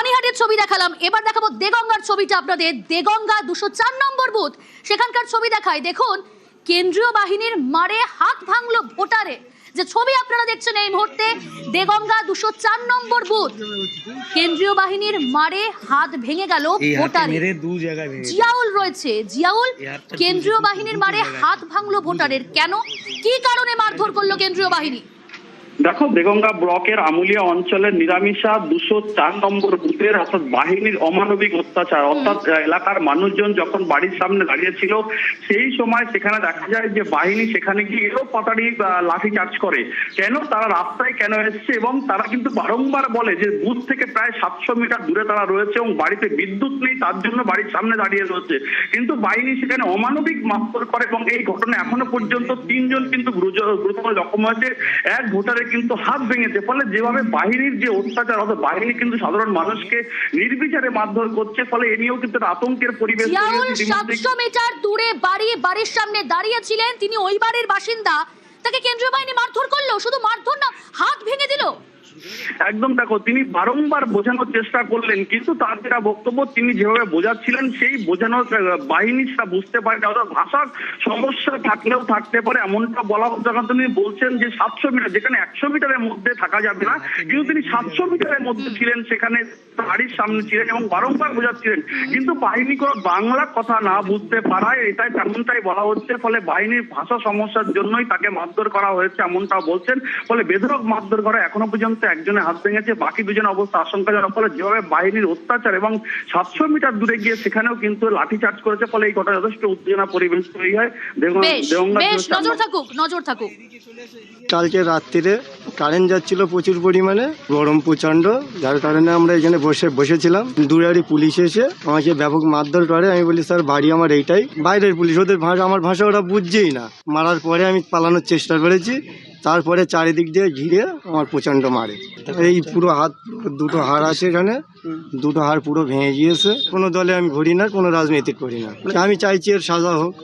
পানিহাটির ছবি দেখালাম, এবার দেখাবো দেগঙ্গার ছবিটা আপনাদের। দেগঙ্গা 204 নম্বর বুথ, সেখানকার ছবি দেখায়। দেখুন, কেন্দ্রীয় বাহিনীর মারে হাত ভাঙলো ভোটারে। যে ছবি আপনারা দেখছেন এই মুহূর্তে, দেগঙ্গা 204 নম্বর বুথ, কেন্দ্রীয় বাহিনীর মারে হাত ভেঙে গেল ভোটারের। জিয়াউল রয়েছে, জিয়াউল, কেন্দ্রীয় বাহিনীর মারে হাত ভাঙলো ভোটারের। কেন, কি কারণে মারধর করলো কেন্দ্রীয় বাহিনী? দেখো, দেগঙ্গা ব্লকের আমুলিয়া অঞ্চলের নিরামিষা 204 নম্বর বুথের অর্থাৎ বাহিনীর অমানবিক অত্যাচার, অর্থাৎ এলাকার মানুষজন যখন বাড়ির সামনে দাঁড়িয়েছিল সেই সময় সেখানে দেখা যায় যে বাহিনী সেখানে গিয়ে এরও পাতাড়ি লাঠি চার্জ করে। কেন তারা রাস্তায় কেন এসছে, এবং তারা কিন্তু বারংবার বলে যে বুথ থেকে প্রায় 700 মিটার দূরে তারা রয়েছে এবং বাড়িতে বিদ্যুৎ নেই, তার জন্য বাড়ির সামনে দাঁড়িয়ে রয়েছে। কিন্তু বাহিনী সেখানে অমানবিক মারধর করে এবং এই ঘটনা এখনো পর্যন্ত 3 জন কিন্তু গুরুতর জখম হয়েছে। এক ভোটারের কিন্তু হাত ভেঙেছে। ফলে যেভাবে বাহিনীর যে অত্যাচার, অর্থাৎ বাহিনী কিন্তু সাধারণ মানুষকে নির্বিচারে মারধর করছে, ফলে এ নিয়েও কিন্তু আতঙ্কের পরিবেশ। 700 মিটার দূরে বাড়ির সামনে দাঁড়িয়ে ছিলেন তিনি, ওই বাড়ির বাসিন্দা, তাকে কেন্দ্রীয় বাহিনী মারধর করলো। শুধু মারধর না, হাত ভেঙে দিল। একদম, দেখো, তিনি বারংবার বোঝানোর চেষ্টা করলেন, কিন্তু তার যেটা বক্তব্য, তিনি যেভাবে বোঝাচ্ছিলেন সেই বোঝানোর বাহিনী সেটা বুঝতে পারে না। অর্থাৎ ভাষার সমস্যা থাকলেও থাকতে পারে, এমনটা বলা হচ্ছে। যখন তিনি বলছেন যে 700 মিটার, যেখানে 100 মিটারের মধ্যে থাকা যাবে না, কিন্তু তিনি 700 মিটারের মধ্যে ছিলেন, সেখানে বাড়ির সামনে ছিলেন এবং বারংবার বোঝাচ্ছিলেন। কিন্তু বাহিনী কোনো বাংলা কথা না বুঝতে পারায় এটাই তেমনটাই বলা হচ্ছে। ফলে বাহিনীর ভাষা সমস্যার জন্যই তাকে মারধর করা হয়েছে, এমনটাও বলছেন। ফলে বেধড়ক মারধর করা, এখনো পর্যন্ত একজনের হাত ভেঙেছে, বাকি দুজনের অবস্থা আশঙ্কাজনক। ফলে যেভাবে বাহিনীর অত্যাচার এবং 700 মিটার দূরে গিয়ে সেখানেও কিন্তু লাঠি চার্জ করেছে, ফলে এই ঘটনা যথেষ্ট উত্তেজনা পরিবেশ তৈরি হয়। নজর থাকুক। কালকে রাত্রিরে কারেন্ট যাচ্ছিল প্রচুর পরিমাণে, গরম প্রচন্ড, যার কারণে আমরা এখানে বসেছিলাম। দূরেরই পুলিশ এসে আমাকে ব্যাপক মারধর করে। আমি বলি, স্যার বাড়ি আমার এইটাই। বাইরের পুলিশ, ওদের ভাষা আমার ভাষা ওরা বুঝছেই না। মারার পরে আমি পালানোর চেষ্টা করেছি, তারপরে চারিদিক দিয়ে ঘিরে আমার প্রচন্ড মারে। এই পুরো হাত, দুটো হাড় আছে এখানে, দুটো হাড় পুরো ভেঙে গিয়েছে। কোনো দলে আমি ঘুরি না, কোনো রাজনীতি করি না। আমি চাইছি এর সাজা হোক।